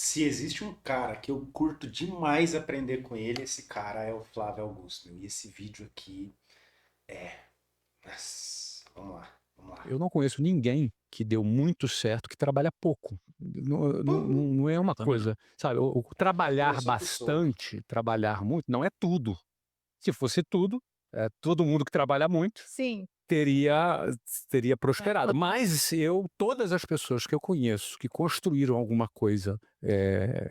Se existe um cara que eu curto demais aprender com ele, esse cara é o Flávio Augusto, meu. E esse vídeo aqui é. Nossa, vamos lá, vamos lá. Eu não conheço ninguém que deu muito certo que trabalha pouco. Não é uma Também não. coisa, sabe? O Eu trabalhar sou que sou. bastante, trabalhar muito, não é tudo. Se fosse tudo, todo mundo que trabalha muito Sim. teria teria É. prosperado. Mas todas as pessoas que eu conheço que construíram alguma coisa,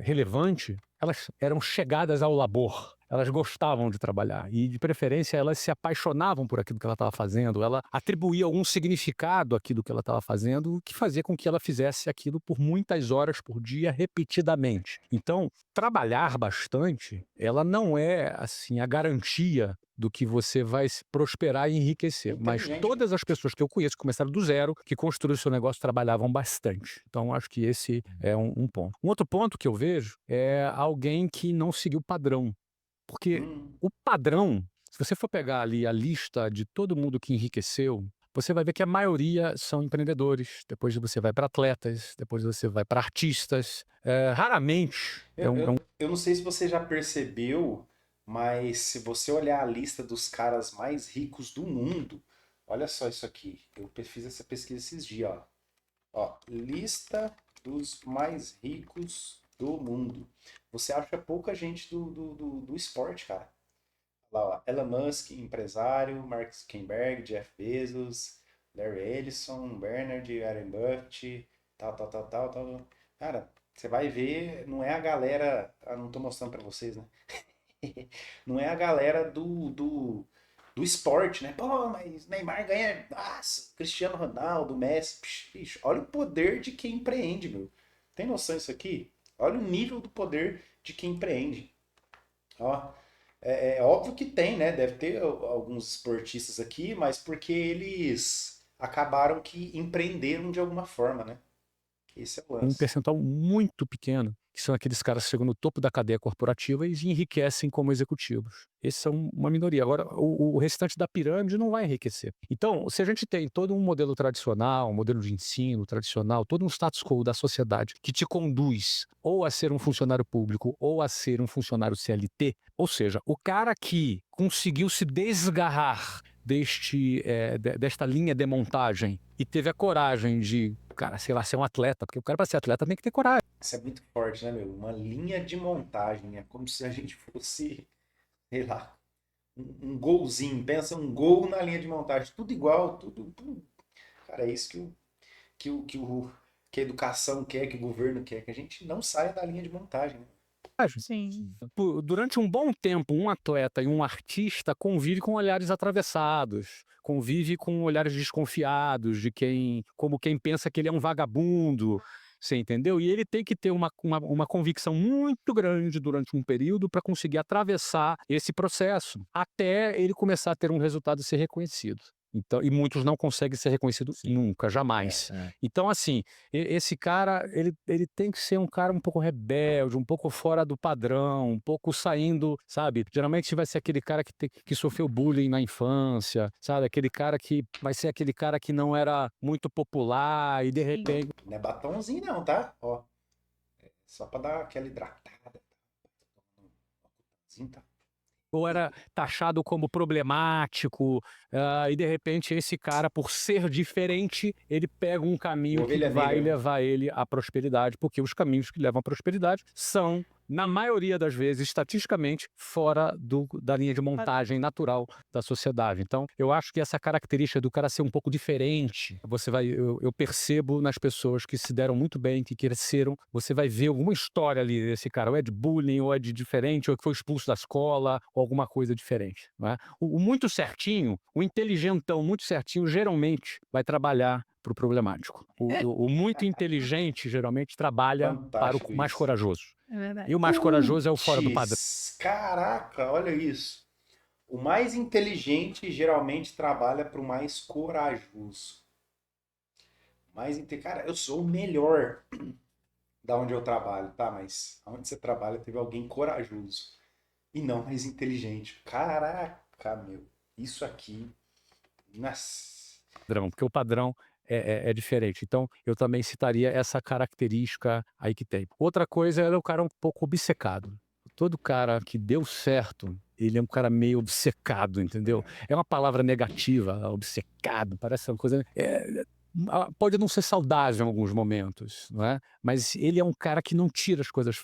relevante, elas eram chegadas ao labor. Elas gostavam de trabalhar e, de preferência, elas se apaixonavam por aquilo que ela estava fazendo, ela atribuía algum significado àquilo que ela estava fazendo, o que fazia com que ela fizesse aquilo por muitas horas por dia, repetidamente. Então, trabalhar bastante, ela não é, assim, a garantia do que você vai se prosperar e enriquecer. Mas Inteligente, meu. todas as pessoas que eu conheço que começaram do zero, que construíram seu negócio, trabalhavam bastante. Então, acho que esse é um ponto. Um outro ponto que eu vejo é alguém que não seguiu o padrão. Porque Hum, o padrão, se você for pegar ali a lista de todo mundo que enriqueceu, você vai ver que a maioria são empreendedores. Depois você vai para atletas, depois você vai para artistas. Raramente Eu, eu não sei se você já percebeu, mas se você olhar a lista dos caras mais ricos do mundo, olha só isso aqui. Eu fiz essa pesquisa esses dias, ó. Ó, lista dos mais ricos do mundo. Você acha pouca gente do esporte, cara. Lá, ó, Elon Musk, empresário, Mark Zuckerberg, Jeff Bezos, Larry Ellison, Bernard, Warren Buffett, tal. Cara, você vai ver, não é a galera. Ah, não tô mostrando pra vocês, né? Não é a galera do esporte, né? Pô, mas Neymar ganha. Nossa, Cristiano Ronaldo, Messi. Psh, olha o poder de quem empreende, meu. Tem noção disso aqui? Olha o nível do poder de quem empreende. Ó, é óbvio que tem, né? Deve ter alguns esportistas aqui, mas porque eles acabaram que empreenderam de alguma forma, né? Esse é o um lance. percentual muito pequeno, que são aqueles caras que chegam no topo da cadeia corporativa e enriquecem como executivos. Esses são uma minoria. Agora, o restante da pirâmide não vai enriquecer. Então, se a gente tem todo um modelo tradicional, um modelo de ensino tradicional, todo um status quo da sociedade que te conduz ou a ser um funcionário público ou a ser um funcionário CLT, ou seja, o cara que conseguiu se desgarrar desta linha de montagem e teve a coragem de, cara, sei lá, ser um atleta, porque o cara para ser atleta tem que ter coragem. Isso é muito forte, né, meu? Uma linha de montagem. É como se a gente fosse, sei lá, um golzinho. Pensa um gol na linha de montagem. Tudo igual, tudo. Cara, é isso que a educação quer, que o governo quer, que a gente não saia da linha de montagem, né? Sim. Durante um bom tempo, um atleta e um artista convive com olhares atravessados, convive com olhares desconfiados de como quem pensa que ele é um vagabundo, você entendeu? E ele tem que ter uma convicção muito grande durante um período para conseguir atravessar esse processo, até ele começar a ter um resultado e ser reconhecido. Então, e muitos não conseguem ser reconhecidos nunca, É. jamais. Então, assim, esse cara, ele tem que ser um cara um pouco rebelde, um pouco fora do padrão, um pouco saindo, sabe? Geralmente vai ser aquele cara que sofreu bullying na infância, sabe? Aquele cara que vai ser aquele cara que não era muito popular e de Sim. repente Não é batonzinho não, tá? Ó, só pra dar aquela hidratada. Tá? ou era taxado como problemático, e de repente esse cara, por ser diferente, ele pega um caminho que Ovelha vai negra, né? levar ele à prosperidade, porque os caminhos que levam à prosperidade são, na maioria das vezes, estatisticamente, fora da linha de montagem natural da sociedade. Então, eu acho que essa característica do cara ser um pouco diferente, eu percebo nas pessoas que se deram muito bem, que cresceram, você vai ver alguma história ali desse cara, ou é de bullying, ou é de diferente, ou que foi expulso da escola, ou alguma coisa diferente, não é? O muito certinho, o inteligentão muito certinho, geralmente vai trabalhar para o problemático. O muito inteligente, geralmente, trabalha para o Fantástico mais isso. corajoso. É verdade. E o mais corajoso é o fora do padrão. Putz, caraca, olha isso. O mais inteligente geralmente trabalha para o mais corajoso. Cara, eu sou o melhor da onde eu trabalho, tá? Mas onde você trabalha teve alguém corajoso e não mais inteligente. Caraca, meu. Isso aqui. Nossa. Porque o padrão é diferente. Então, eu também citaria essa característica aí que tem. Outra coisa é o cara um pouco obcecado. Todo cara que deu certo, ele é um cara meio obcecado, entendeu? É. É uma palavra negativa, obcecado, parece uma coisa. Pode não ser saudável em alguns momentos, não é? Mas ele é um cara que não tira as coisas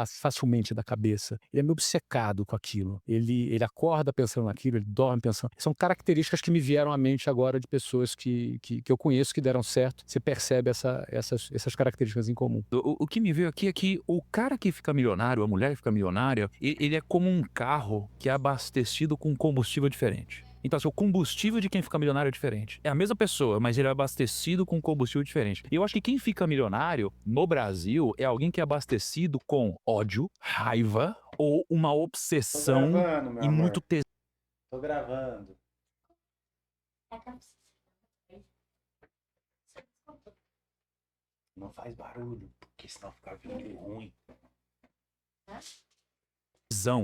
facilmente da cabeça. Ele é meio obcecado com aquilo. Ele acorda pensando naquilo, ele dorme pensando. São características que me vieram à mente agora de pessoas que eu conheço que deram certo. Você percebe essas características em comum. O que me veio aqui é que o cara que fica milionário, a mulher que fica milionária, ele é como um carro que é abastecido com combustível diferente. Então, assim, o combustível de quem fica milionário é diferente. É a mesma pessoa, mas ele é abastecido com combustível diferente. E eu acho que quem fica milionário no Brasil é alguém que é abastecido com ódio, raiva ou uma Tô obsessão gravando, meu e muito amor. tesão. Tô gravando. Não faz barulho, porque senão fica vídeo ruim.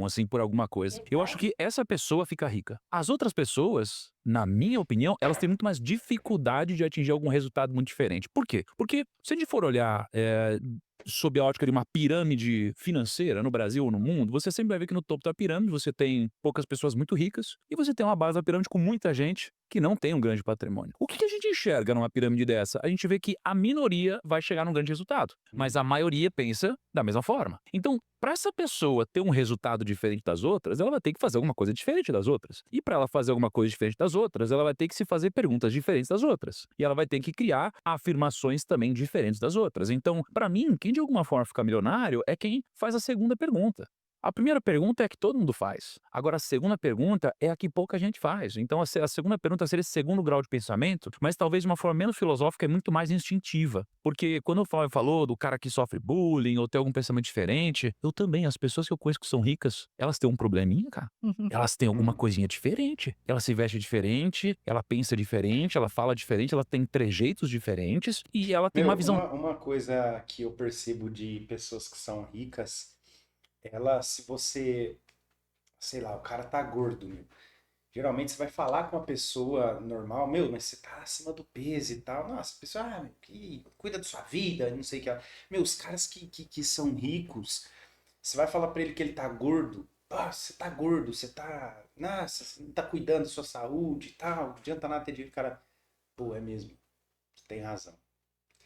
Assim, por alguma coisa. Eu acho que essa pessoa fica rica. As outras pessoas, na minha opinião, elas têm muito mais dificuldade de atingir algum resultado muito diferente. Por quê? Porque se a gente for olhar sob a ótica de uma pirâmide financeira no Brasil ou no mundo, você sempre vai ver que no topo da pirâmide você tem poucas pessoas muito ricas e você tem uma base da pirâmide com muita gente que não tem um grande patrimônio. O que a gente enxerga numa pirâmide dessa? A gente vê que a minoria vai chegar num grande resultado, mas a maioria pensa da mesma forma. Então, para essa pessoa ter um resultado diferente das outras, ela vai ter que fazer alguma coisa diferente das outras. E para ela fazer alguma coisa diferente das outras, ela vai ter que se fazer perguntas diferentes das outras. E ela vai ter que criar afirmações também diferentes das outras. Então, para mim, quem de alguma forma fica milionário é quem faz a segunda pergunta. A primeira pergunta é a que todo mundo faz. Agora, a segunda pergunta é a que pouca gente faz. Então, a segunda pergunta seria esse segundo grau de pensamento, mas talvez de uma forma menos filosófica e muito mais instintiva. Porque quando o Flávio falou do cara que sofre bullying ou tem algum pensamento diferente, eu também, as pessoas que eu conheço que são ricas, elas têm um probleminha, cara. Elas têm alguma coisinha diferente. Ela se veste diferente, ela pensa diferente, ela fala diferente, ela tem trejeitos diferentes e ela tem uma Meu, visão. uma coisa que eu percebo de pessoas que são ricas, ela, se você, sei lá, o cara tá gordo, meu. Geralmente você vai falar com uma pessoa normal, meu, mas você tá acima do peso e tal. Nossa, a pessoa, meu, cuida da sua vida, não sei o que. Meu, os caras que são ricos, você vai falar pra ele que ele tá gordo. Ah, você tá gordo, você tá. Nossa, você não tá cuidando da sua saúde e tal. Não adianta nada ter dinheiro, cara. Pô, é mesmo. Você tem razão.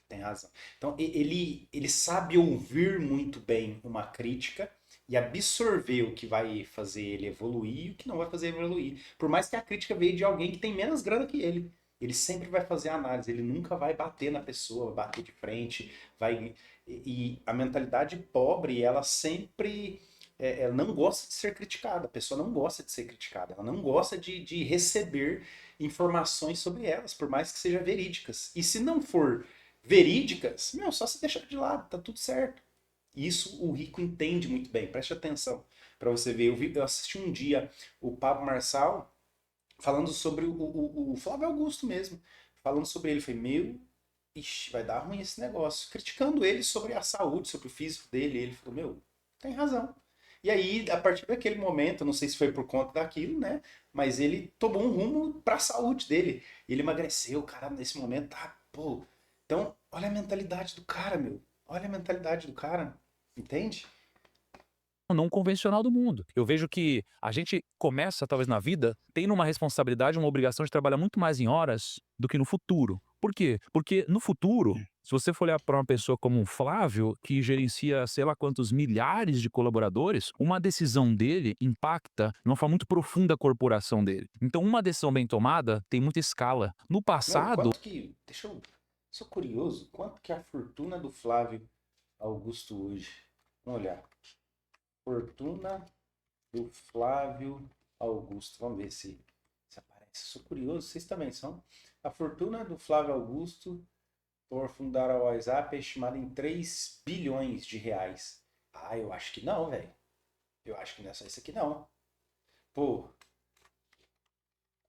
Tem razão. Então, ele sabe ouvir muito bem uma crítica e absorver o que vai fazer ele evoluir e o que não vai fazer ele evoluir. Por mais que a crítica veio de alguém que tem menos grana que ele. Ele sempre vai fazer análise, ele nunca vai bater na pessoa, bater de frente, vai e a mentalidade pobre, ela sempre ela não gosta de ser criticada, a pessoa não gosta de ser criticada, ela não gosta de receber informações sobre elas, por mais que sejam verídicas. E se não for verídicas, meu, só se deixar de lado, tá tudo certo. Isso o rico entende muito bem, preste atenção para você ver. Eu assisti um dia o Pablo Marçal falando sobre o Flávio Augusto mesmo, falando sobre ele. Falei, meu, ixi, vai dar ruim esse negócio. Criticando ele sobre a saúde, sobre o físico dele. Ele falou, meu, tem razão. E aí, a partir daquele momento, não sei se foi por conta daquilo, né? Mas ele tomou um rumo para a saúde dele. Ele emagreceu, cara, nesse momento tá, pô. Então, olha a mentalidade do cara, meu. Olha a mentalidade do cara. Entende? Não convencional do mundo. Eu vejo que a gente começa, talvez na vida, tendo uma responsabilidade, uma obrigação de trabalhar muito mais em horas do que no futuro. Por quê? Porque no futuro, se você for olhar para uma pessoa como um Flávio, que gerencia sei lá quantos milhares de colaboradores, uma decisão dele impacta de uma forma muito profunda a corporação dele. Então, uma decisão bem tomada tem muita escala. No Meu, passado, quanto que. Deixa eu. Sou curioso, quanto que é a fortuna do Flávio Augusto hoje? Vamos olhar. Fortuna do Flávio Augusto. Vamos ver se aparece. Sou curioso, vocês também são. A fortuna do Flávio Augusto, por fundar a WhatsApp, é estimada em 3 bilhões de reais. Ah, eu acho que não, velho. Eu acho que não é só isso aqui, não. Pô,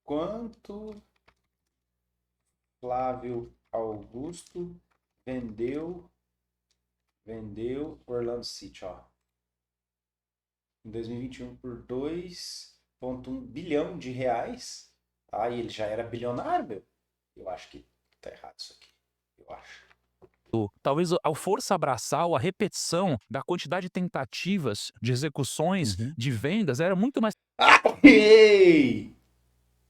quanto Flávio Augusto vendeu Orlando City, ó. Em 2021 por 2,1 bilhão de reais. Ah, e ele já era bilionário, meu. Eu acho que tá errado isso aqui, eu acho. Talvez a força abraçal, a repetição da quantidade de tentativas, de execuções, de vendas era muito mais Ei!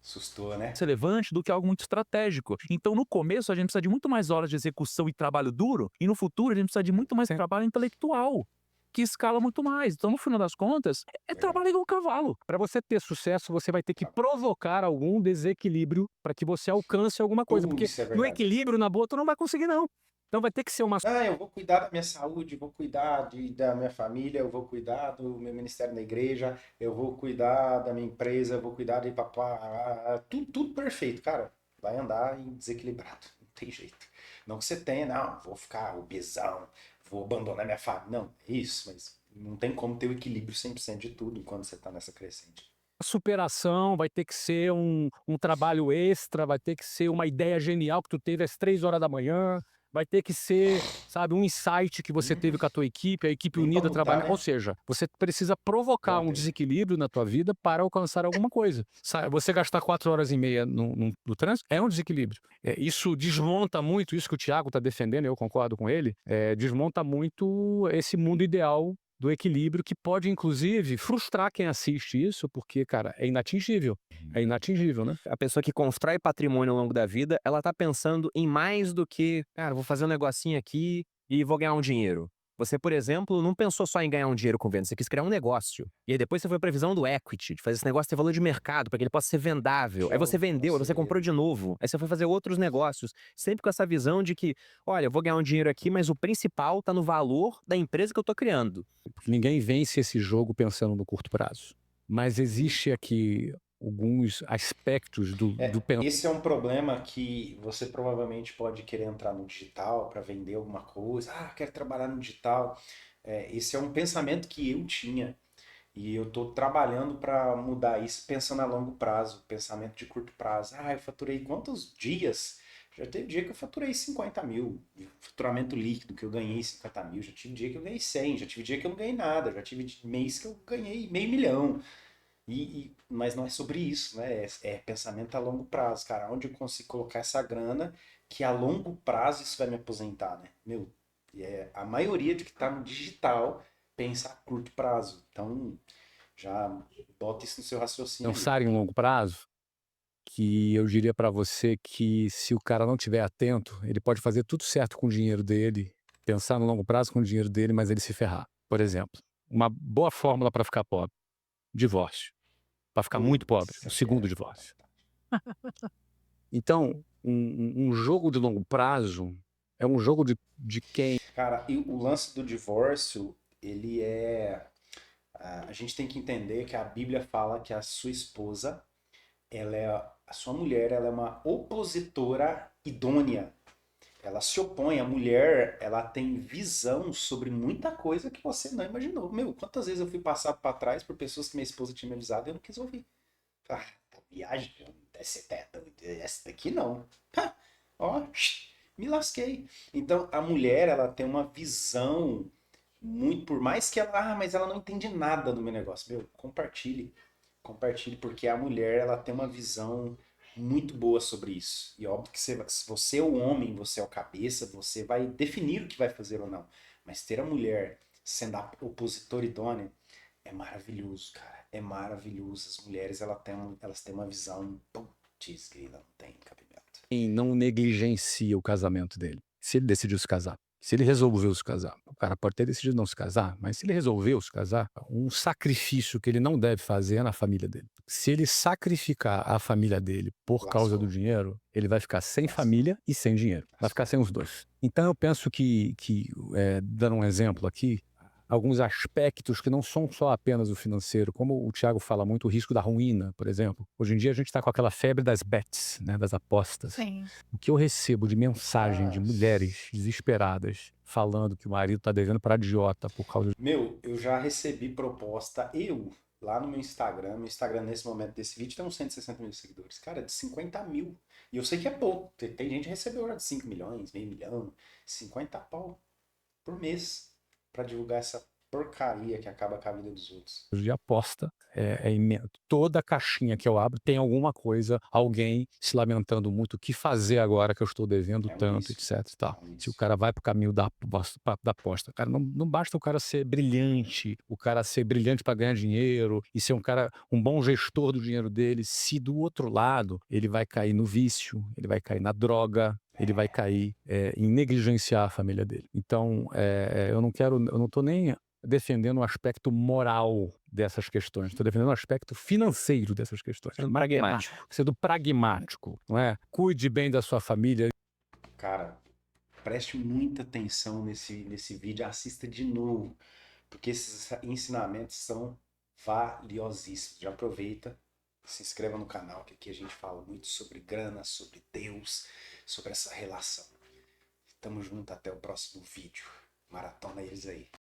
Assustou, né? relevante do que algo muito estratégico. Então, no começo, a gente precisa de muito mais horas de execução e trabalho duro, e no futuro, a gente precisa de muito mais trabalho intelectual, que escala muito mais. Então, no final das contas, é trabalho igual cavalo. Para você ter sucesso, você vai ter que provocar algum desequilíbrio para que você alcance alguma coisa. Porque Isso é no verdade. equilíbrio, na boa, tu não vai conseguir, não. Então vai ter que ser uma. Eu vou cuidar da minha saúde, vou cuidar da minha família, eu vou cuidar do meu ministério na igreja, eu vou cuidar da minha empresa, eu vou cuidar de papá, tudo perfeito, cara. Vai andar desequilibrado, não tem jeito. Não que você tenha, não, vou ficar obesão, vou abandonar minha família. Não, é isso, mas não tem como ter o equilíbrio 100% de tudo enquanto você tá nessa crescente. Superação, vai ter que ser um trabalho extra, vai ter que ser uma ideia genial que tu teve às 3 horas da manhã, vai ter que ser, sabe, um insight que você teve com a tua equipe, a equipe Nem pra unida mudar, trabalhando. né? Ou seja, você precisa provocar um Ontem. desequilíbrio na tua vida para alcançar alguma coisa. Sabe, você gastar 4 horas e meia no trânsito é um desequilíbrio. Isso desmonta muito, isso que o Thiago está defendendo, eu concordo com ele, desmonta muito esse mundo ideal do equilíbrio, que pode, inclusive, frustrar quem assiste isso, porque, cara, é inatingível. É inatingível, né? A pessoa que constrói patrimônio ao longo da vida, ela tá pensando em mais do que, cara, vou fazer um negocinho aqui e vou ganhar um dinheiro. Você, por exemplo, não pensou só em ganhar um dinheiro com venda, você quis criar um negócio. E aí depois você foi pra visão do equity, de fazer esse negócio ter valor de mercado, para que ele possa ser vendável. Aí você vendeu, aí você comprou de novo. Aí você foi fazer outros negócios. Sempre com essa visão de que, olha, eu vou ganhar um dinheiro aqui, mas o principal tá no valor da empresa que eu tô criando. Porque ninguém vence esse jogo pensando no curto prazo. Mas existe aqui alguns aspectos do Esse é um problema que você provavelmente pode querer entrar no digital para vender alguma coisa. Quero trabalhar no digital. Esse é um pensamento que eu tinha e eu estou trabalhando para mudar isso pensando a longo prazo, pensamento de curto prazo. Eu faturei quantos dias? Já teve dia que eu faturei 50 mil, faturamento líquido, que eu ganhei 50 mil. Já tive dia que eu ganhei 100, já tive dia que eu não ganhei nada, já tive mês que eu ganhei meio milhão. Mas não é sobre isso, né? É pensamento a longo prazo, cara. Onde eu consigo colocar essa grana que a longo prazo isso vai me aposentar, né? Meu, a maioria de que tá no digital pensa a curto prazo. Então, já bota isso no seu raciocínio. pensar em longo prazo, que eu diria para você que se o cara não tiver atento, ele pode fazer tudo certo com o dinheiro dele, pensar no longo prazo com o dinheiro dele, mas ele se ferrar. Por exemplo, uma boa fórmula para ficar pobre: divórcio. Para ficar muito pobre, o segundo divórcio. Então, um jogo de longo prazo é um jogo de quem. Cara, e o lance do divórcio, ele é. A gente tem que entender que a Bíblia fala que a sua esposa, a sua mulher, ela é uma opositora idônea. Ela se opõe, a mulher, ela tem visão sobre muita coisa que você não imaginou. Meu, quantas vezes eu fui passado para trás por pessoas que minha esposa tinha me avisado e eu não quis ouvir. Viagem, essa daqui não. Me lasquei. Então, a mulher, ela tem uma visão muito, por mais que ela, mas ela não entende nada do meu negócio. Meu, compartilhe, porque a mulher, ela tem uma visão muito boa sobre isso. E óbvio que se você é o homem, você é o cabeça, você vai definir o que vai fazer ou não. Mas ter a mulher sendo a opositora idônea é maravilhoso, cara. É maravilhoso. As mulheres, elas têm uma visão. Putz, que não tem cabimento. Não negligencia o casamento dele. Se ele decidiu se casar, se ele resolveu se casar, o cara pode ter decidido não se casar, mas se ele resolveu se casar, um sacrifício que ele não deve fazer é na família dele. Se ele sacrificar a família dele por causa do dinheiro, ele vai ficar sem família e sem dinheiro. Vai ficar sem os dois. Então eu penso que dando um exemplo aqui, alguns aspectos que não são só apenas o financeiro, como o Thiago fala muito, o risco da ruína, por exemplo. Hoje em dia a gente está com aquela febre das bets, né, das apostas. Sim. O que eu recebo de mensagem de mulheres desesperadas falando que o marido está devendo para agiota por causa de... Meu, eu já recebi proposta, lá no meu Instagram nesse momento desse vídeo tem uns 160 mil seguidores, cara, de 50 mil. E eu sei que é pouco, tem gente que recebeu já de 5 milhões, meio milhão, 50 pau por mês para divulgar porcaria que acaba com a vida dos outros. de aposta é imenso. Toda caixinha que eu abro tem alguma coisa, alguém se lamentando muito, o que fazer agora que eu estou devendo É um tanto, vício. etc. e tal. É um Se o vício. cara vai pro caminho da aposta, cara, não basta o cara ser brilhante, para ganhar dinheiro e ser um bom gestor do dinheiro dele, se do outro lado ele vai cair no vício, ele vai cair na droga, ele vai cair em negligenciar a família dele. Então, eu não tô nem defendendo o aspecto moral dessas questões, estou defendendo o aspecto financeiro dessas questões. Sendo pragmático. Sendo pragmático, não é? Cuide bem da sua família. Cara, preste muita atenção nesse vídeo, assista de novo, porque esses ensinamentos são valiosíssimos. Já aproveita, se inscreva no canal, que aqui a gente fala muito sobre grana, sobre Deus, sobre essa relação. Tamo junto, até o próximo vídeo. Maratona eles aí.